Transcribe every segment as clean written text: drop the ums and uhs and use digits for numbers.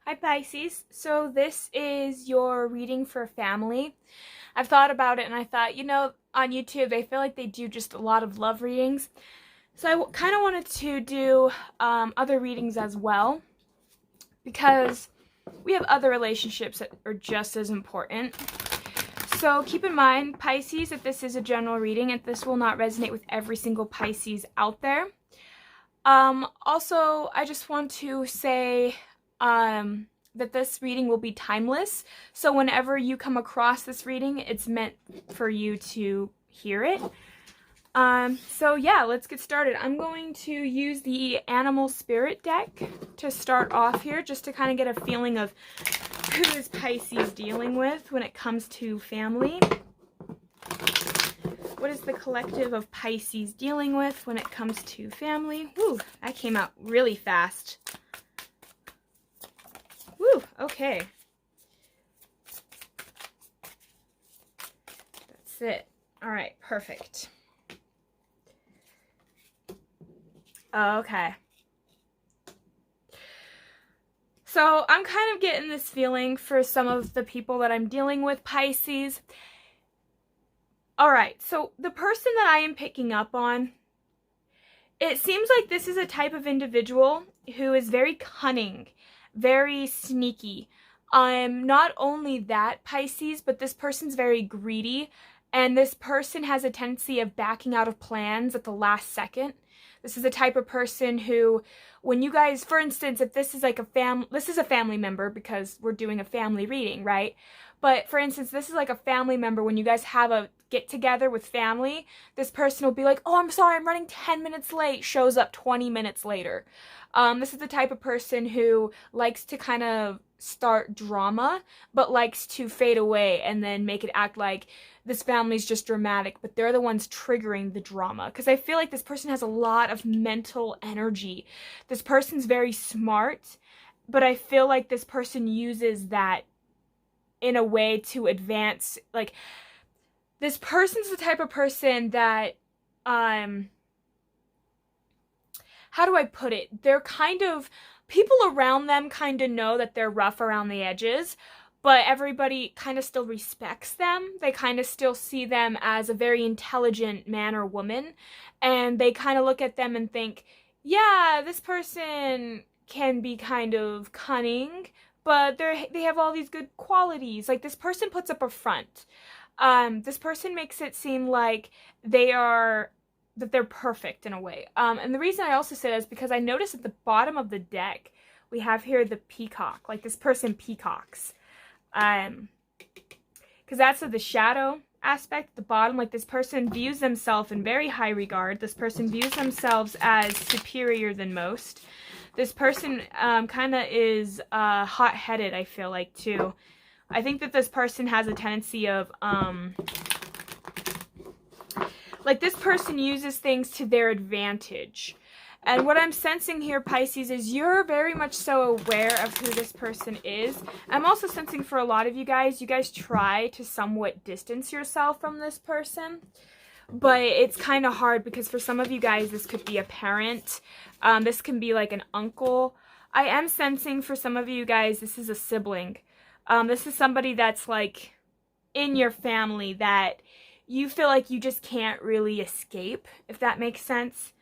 Hi Pisces. So this is your reading for family. I've thought about it and I thought, on YouTube I feel like they do just a lot of love readings. So I kind of wanted to do other readings as well because we have other relationships that are just as important. So keep in mind, Pisces, that this is a general reading and this will not resonate with every single Pisces out there. Also, I just want to say that this reading will be timeless. So whenever you come across this reading, it's meant for you to hear it. So yeah, let's get started. I'm going to use the Animal Spirit deck to start off here, just to kind of get a feeling of who is Pisces dealing with when it comes to family. What is the collective of Pisces dealing with when it comes to family? Woo, that came out really fast. Woo, okay. That's it. All right, perfect. Okay. So I'm kind of getting this feeling for some of the people that I'm dealing with, Pisces. All right, so the person that I am picking up on, it seems like this is a type of individual who is very cunning, very sneaky. Not only that, Pisces, but this person's very greedy, and this person has a tendency of backing out of plans at the last second. This is the type of person who, when you guys, for instance, if this is like this is a family member because we're doing a family reading, right? But for instance, this is like a family member. When you guys have a get together with family, this person will be like, oh, I'm sorry, I'm running 10 minutes late, shows up 20 minutes later. This is the type of person who likes to kind of start drama, but likes to fade away and then make it act like this family's just dramatic, but they're the ones triggering the drama. Because I feel like this person has a lot of mental energy. This person's very smart, but I feel like this person uses that in a way to advance. Like, this person's the type of person that, how do I put it? They're kind of, people around them kind of know that they're rough around the edges, but everybody kind of still respects them. They kind of still see them as a very intelligent man or woman, and they kind of look at them and think, yeah, this person can be kind of cunning, but they have all these good qualities. Like, this person puts up a front. This person makes it seem like they're perfect in a way. And the reason I also say that is because I noticed at the bottom of the deck, we have here the peacock. Like, this person peacocks. Because that's the shadow aspect at the bottom. Like, this person views themselves in very high regard. This person views themselves as superior than most. This person kind of is hot-headed, I feel like, too. I think that this person has a tendency of, like, this person uses things to their advantage. And what I'm sensing here, Pisces, is you're very much so aware of who this person is. I'm also sensing for a lot of you guys try to somewhat distance yourself from this person. But it's kind of hard because for some of you guys, this could be a parent. This can be like an uncle. I am sensing for some of you guys, this is a sibling. This is somebody that's like in your family that you feel like you just can't really escape, if that makes sense.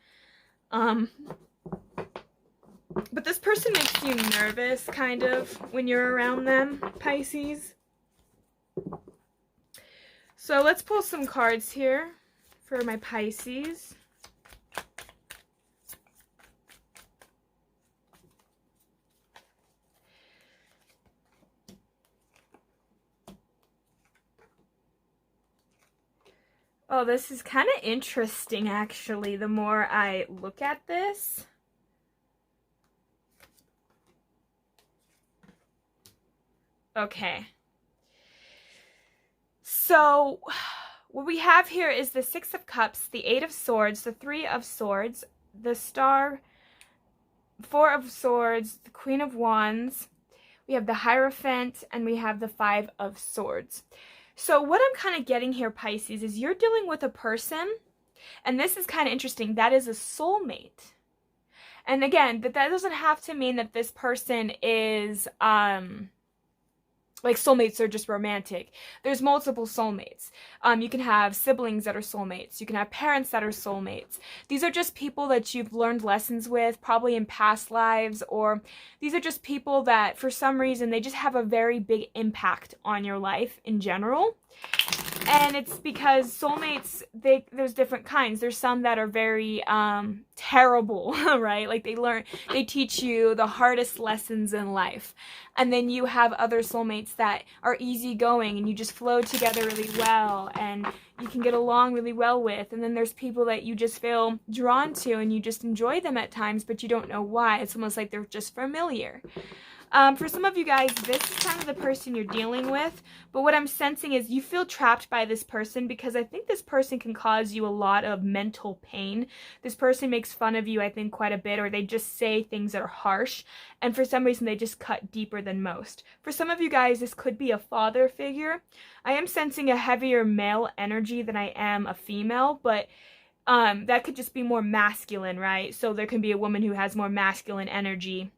But this person makes you nervous, kind of, when you're around them, Pisces. So let's pull some cards here for my Pisces. Oh, this is kind of interesting, actually, the more I look at this. Okay. So, what we have here is the Six of Cups, the Eight of Swords, the Three of Swords, the Star, Four of Swords, the Queen of Wands. We have the Hierophant, and we have the Five of Swords. So what I'm kind of getting here, Pisces, is you're dealing with a person, and this is kind of interesting, that is a soulmate. And again, that doesn't have to mean that this person is like soulmates are just romantic. There's multiple soulmates. You can have siblings that are soulmates. You can have parents that are soulmates. These are just people that you've learned lessons with, probably in past lives, or these are just people that for some reason they just have a very big impact on your life in general. And it's because soulmates, there's different kinds. There's some that are very terrible, right? Like they teach you the hardest lessons in life. And then you have other soulmates that are easygoing and you just flow together really well and you can get along really well with. And then there's people that you just feel drawn to and you just enjoy them at times, but you don't know why. It's almost like they're just familiar. For some of you guys, this is kind of the person you're dealing with, but what I'm sensing is you feel trapped by this person because I think this person can cause you a lot of mental pain. This person makes fun of you, I think, quite a bit, or they just say things that are harsh, and for some reason they just cut deeper than most. For some of you guys, this could be a father figure. I am sensing a heavier male energy than I am a female, but that could just be more masculine, right? So there can be a woman who has more masculine energy,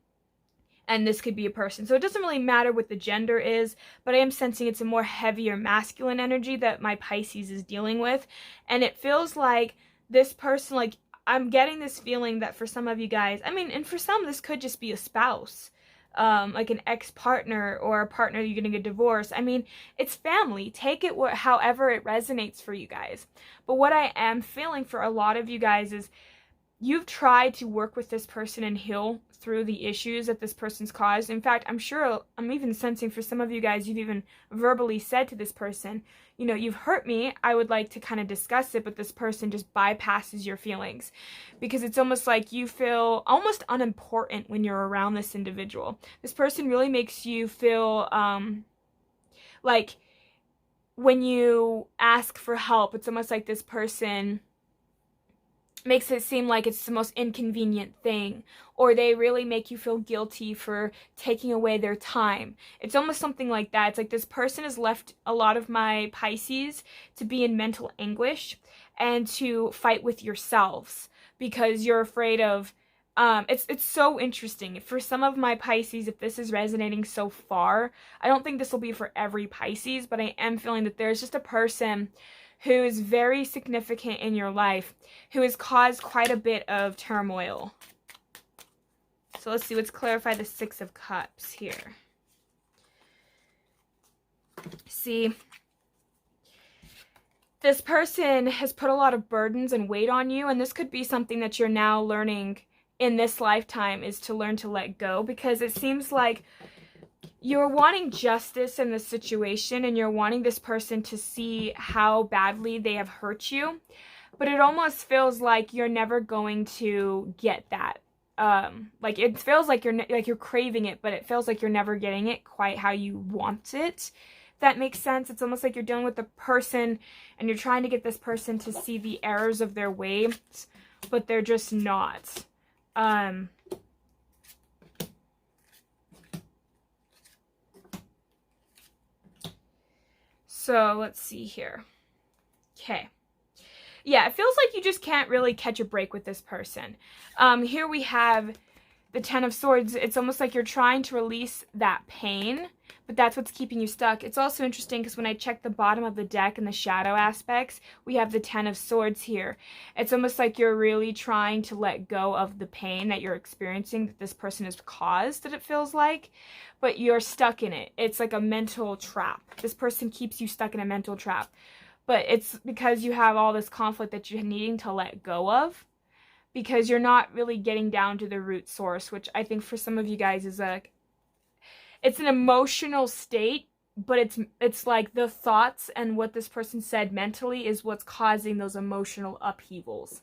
and this could be a person. So it doesn't really matter what the gender is, but I am sensing it's a more heavier masculine energy that my Pisces is dealing with. And it feels like this person, like, I'm getting this feeling that for some of you guys, I mean, and for some, this could just be a spouse, like an ex-partner or a partner you're getting a divorce. I mean, it's family. Take it however it resonates for you guys. But what I am feeling for a lot of you guys is you've tried to work with this person and heal through the issues that this person's caused. In fact, I'm even sensing for some of you guys, you've even verbally said to this person, you know, you've hurt me, I would like to kind of discuss it, but this person just bypasses your feelings. Because it's almost like you feel almost unimportant when you're around this individual. This person really makes you feel like when you ask for help, it's almost like this person makes it seem like it's the most inconvenient thing, or they really make you feel guilty for taking away their time. It's almost something like that. It's like this person has left a lot of my Pisces to be in mental anguish and to fight with yourselves because you're afraid of it's so interesting. For some of my Pisces, if this is resonating so far, I don't think this will be for every Pisces, but I am feeling that there's just a person who is very significant in your life, who has caused quite a bit of turmoil. So let's see, let's clarify the Six of Cups here. See, this person has put a lot of burdens and weight on you, and this could be something that you're now learning in this lifetime, is to learn to let go, because it seems like you're wanting justice in this situation and you're wanting this person to see how badly they have hurt you, but it almost feels like you're never going to get that. Like it feels like you're craving it, but it feels like you're never getting it quite how you want it. If that makes sense. It's almost like you're dealing with a person and you're trying to get this person to see the errors of their ways, but they're just not. So let's see here. Okay. Yeah, it feels like you just can't really catch a break with this person. Here we have the Ten of Swords. It's almost like you're trying to release that pain, but that's what's keeping you stuck. It's also interesting because when I check the bottom of the deck and the shadow aspects, we have the Ten of Swords here. It's almost like you're really trying to let go of the pain that you're experiencing, that this person has caused, that it feels like, but you're stuck in it. It's like a mental trap. This person keeps you stuck in a mental trap, but it's because you have all this conflict that you're needing to let go of, because you're not really getting down to the root source, which I think for some of you guys is it's an emotional state, but it's like the thoughts and what this person said mentally is what's causing those emotional upheavals.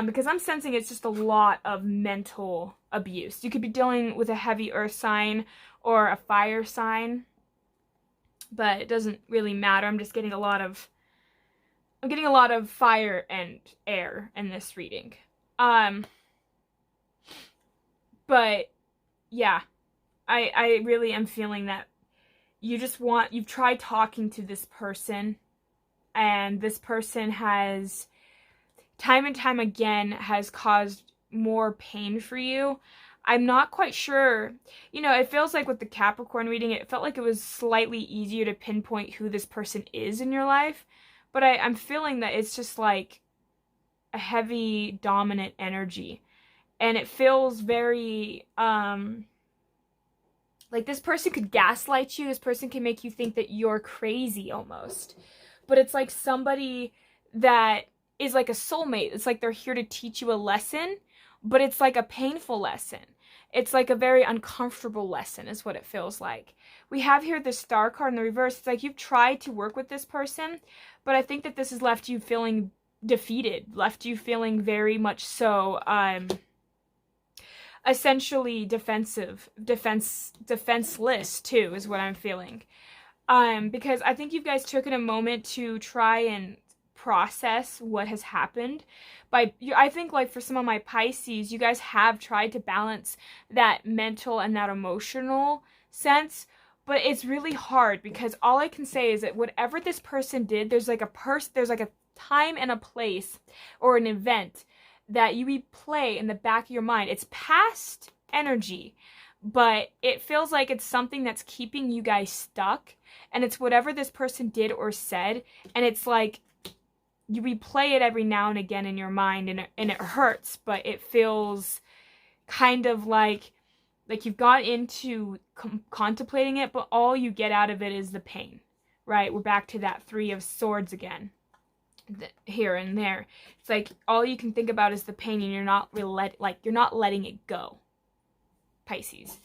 Because I'm sensing it's just a lot of mental abuse. You could be dealing with a heavy earth sign or a fire sign, but it doesn't really matter. I'm getting a lot of fire and air in this reading. But yeah, I really am feeling that you've tried talking to this person, and this person has time and time again has caused more pain for you. I'm not quite sure. You know, it feels like with the Capricorn reading, it felt like it was slightly easier to pinpoint who this person is in your life. But I'm feeling that it's just like a heavy, dominant energy. And it feels very, like this person could gaslight you. This person can make you think that you're crazy almost. But it's like somebody that is like a soulmate. It's like they're here to teach you a lesson, but it's like a painful lesson. It's like a very uncomfortable lesson is what it feels like. We have here the Star card in the reverse. It's like you've tried to work with this person, but I think that this has left you feeling defeated, left you feeling very much so essentially defenseless too is what I'm feeling. Because I think you guys took in a moment to try and process what has happened. I think like for some of my Pisces, you guys have tried to balance that mental and that emotional sense, but it's really hard because all I can say is that whatever this person did, there's like a time and a place or an event that you replay in the back of your mind. It's past energy, but it feels like it's something that's keeping you guys stuck, and it's whatever this person did or said, and it's like you replay it every now and again in your mind, and it hurts, but it feels kind of like you've got into contemplating it, but all you get out of it is the pain, right? We're back to that 3 of Swords again, here and there. It's like all you can think about is the pain, and you're not letting it go, Pisces.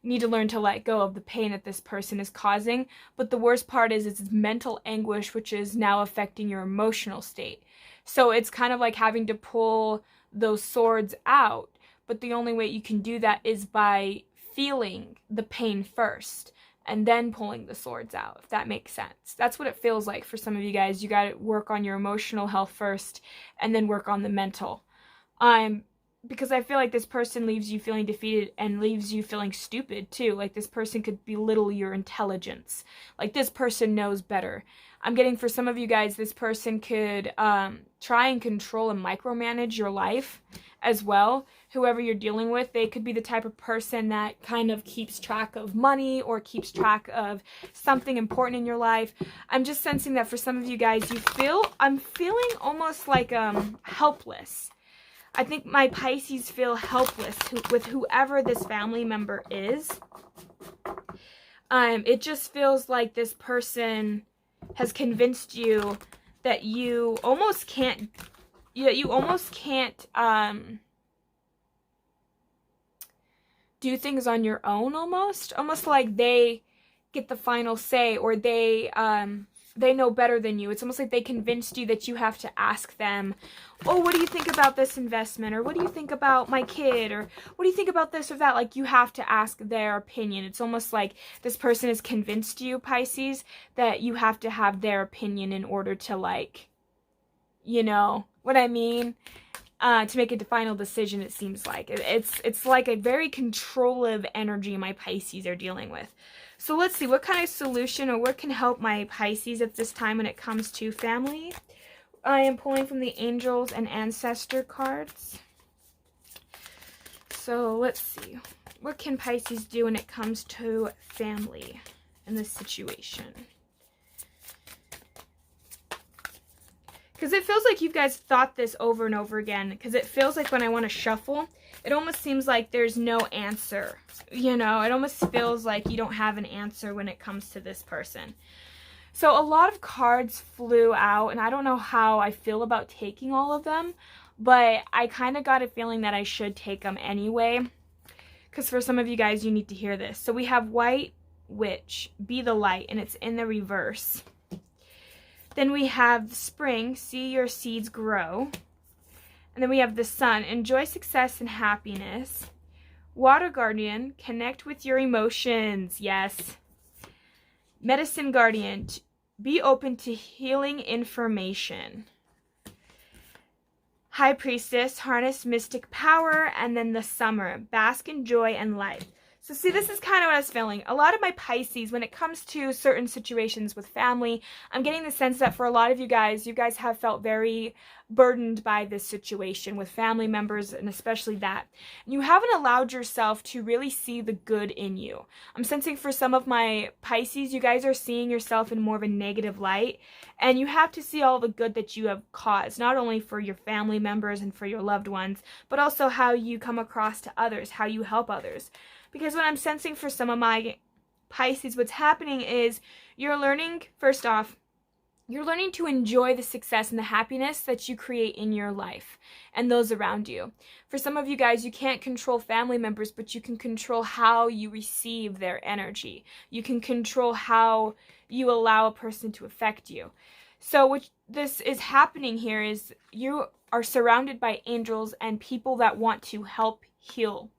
You need to learn to let go of the pain that this person is causing. But the worst part is it's mental anguish, which is now affecting your emotional state. So it's kind of like having to pull those swords out. But the only way you can do that is by feeling the pain first and then pulling the swords out, if that makes sense. That's what it feels like for some of you guys. You got to work on your emotional health first and then work on the mental. Because I feel like this person leaves you feeling defeated and leaves you feeling stupid too. Like this person could belittle your intelligence. Like this person knows better. I'm getting for some of you guys, this person could try and control and micromanage your life as well. Whoever you're dealing with, they could be the type of person that kind of keeps track of money or keeps track of something important in your life. I'm just sensing that for some of you guys, I'm feeling almost like helpless. I think my Pisces feel helpless with whoever this family member is. It just feels like this person has convinced you that you almost can't do things on your own, almost like they get the final say, or they know better than you. It's almost like they convinced you that you have to ask them, oh, what do you think about this investment? Or what do you think about my kid? Or what do you think about this or that? Like, you have to ask their opinion. It's almost like this person has convinced you, Pisces, that you have to have their opinion in order to, like, you know what I mean? To make a final decision, it seems like. It's like a very controlling energy my Pisces are dealing with. So let's see, what kind of solution or what can help my Pisces at this time when it comes to family? I am pulling from the Angels and Ancestor cards. So let's see. What can Pisces do when it comes to family in this situation? Because it feels like you guys thought this over and over again. Because it feels like when I want to shuffle, it almost seems like there's no answer. You know, it almost feels like you don't have an answer when it comes to this person. So a lot of cards flew out, and I don't know how I feel about taking all of them, but I kind of got a feeling that I should take them anyway. Because for some of you guys, you need to hear this. So we have White Witch, Be the Light, and it's in the reverse. Then we have Spring, See Your Seeds Grow. And then we have the Sun, Enjoy Success and Happiness. Water Guardian, Connect with Your Emotions. Yes. Medicine Guardian, Be Open to Healing Information. High Priestess, Harness Mystic Power. And then the Summer, Bask in Joy and Life. So see, this is kind of what I was feeling. A lot of my Pisces, when it comes to certain situations with family, I'm getting the sense that for a lot of you guys have felt very burdened by this situation with family members, and especially that. And you haven't allowed yourself to really see the good in you. I'm sensing for some of my Pisces, you guys are seeing yourself in more of a negative light, and you have to see all the good that you have caused, not only for your family members and for your loved ones, but also how you come across to others, how you help others. Because what I'm sensing for some of my Pisces, what's happening is you're learning, first off, you're learning to enjoy the success and the happiness that you create in your life and those around you. For some of you guys, you can't control family members, but you can control how you receive their energy. You can control how you allow a person to affect you. So what this is happening here is you are surrounded by angels and people that want to help heal.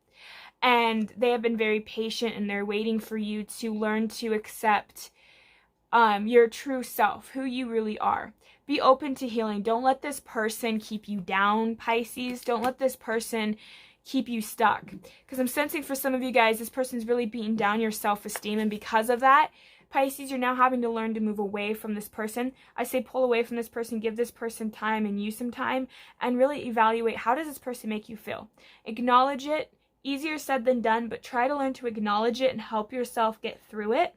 And they have been very patient, and they're waiting for you to learn to accept your true self, who you really are. Be open to healing. Don't let this person keep you down, Pisces. Don't let this person keep you stuck. Because I'm sensing for some of you guys, this person's really beating down your self-esteem, and because of that, Pisces, you're now having to learn to move away from this person. I say pull away from this person, give this person time and you some time, and really evaluate, how does this person make you feel? Acknowledge it. Easier said than done, but try to learn to acknowledge it and help yourself get through it,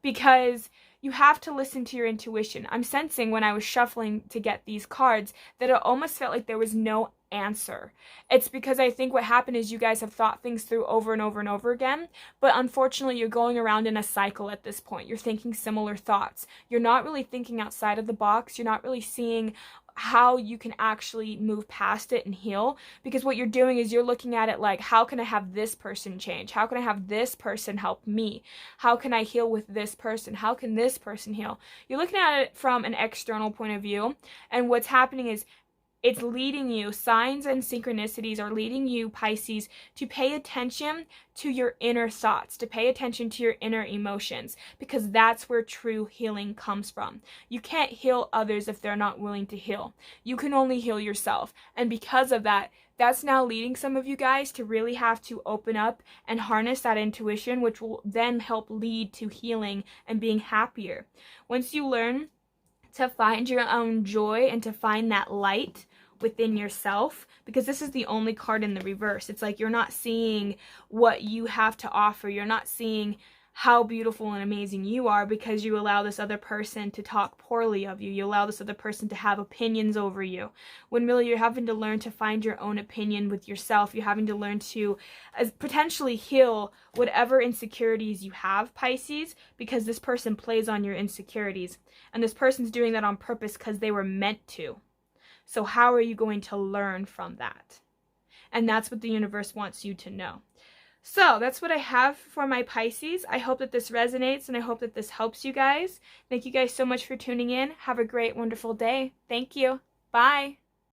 because you have to listen to your intuition. I'm sensing when I was shuffling to get these cards that it almost felt like there was no answer. It's because I think what happened is you guys have thought things through over and over and over again, but unfortunately you're going around in a cycle at this point. You're thinking similar thoughts. You're not really thinking outside of the box. You're not really seeing how you can actually move past it and heal, because what you're doing is you're looking at it like, how can I have this person change? How can I have this person help me? How can I heal with this person? How can this person heal? You're looking at it from an external point of view, and what's happening is it's leading you, signs and synchronicities are leading you, Pisces, to pay attention to your inner thoughts, to pay attention to your inner emotions, because that's where true healing comes from. You can't heal others if they're not willing to heal. You can only heal yourself. And because of that, that's now leading some of you guys to really have to open up and harness that intuition, which will then help lead to healing and being happier. Once you learn to find your own joy and to find that light within yourself, because this is the only card in the reverse. It's like you're not seeing what you have to offer. You're not seeing how beautiful and amazing you are, because you allow this other person to talk poorly of you. You allow this other person to have opinions over you. When really you're having to learn to find your own opinion with yourself. You're having to learn to potentially heal whatever insecurities you have, Pisces, because this person plays on your insecurities. And this person's doing that on purpose because they were meant to. So how are you going to learn from that? And that's what the universe wants you to know. So that's what I have for my Pisces. I hope that this resonates, and I hope that this helps you guys. Thank you guys so much for tuning in. Have a great, wonderful day. Thank you. Bye.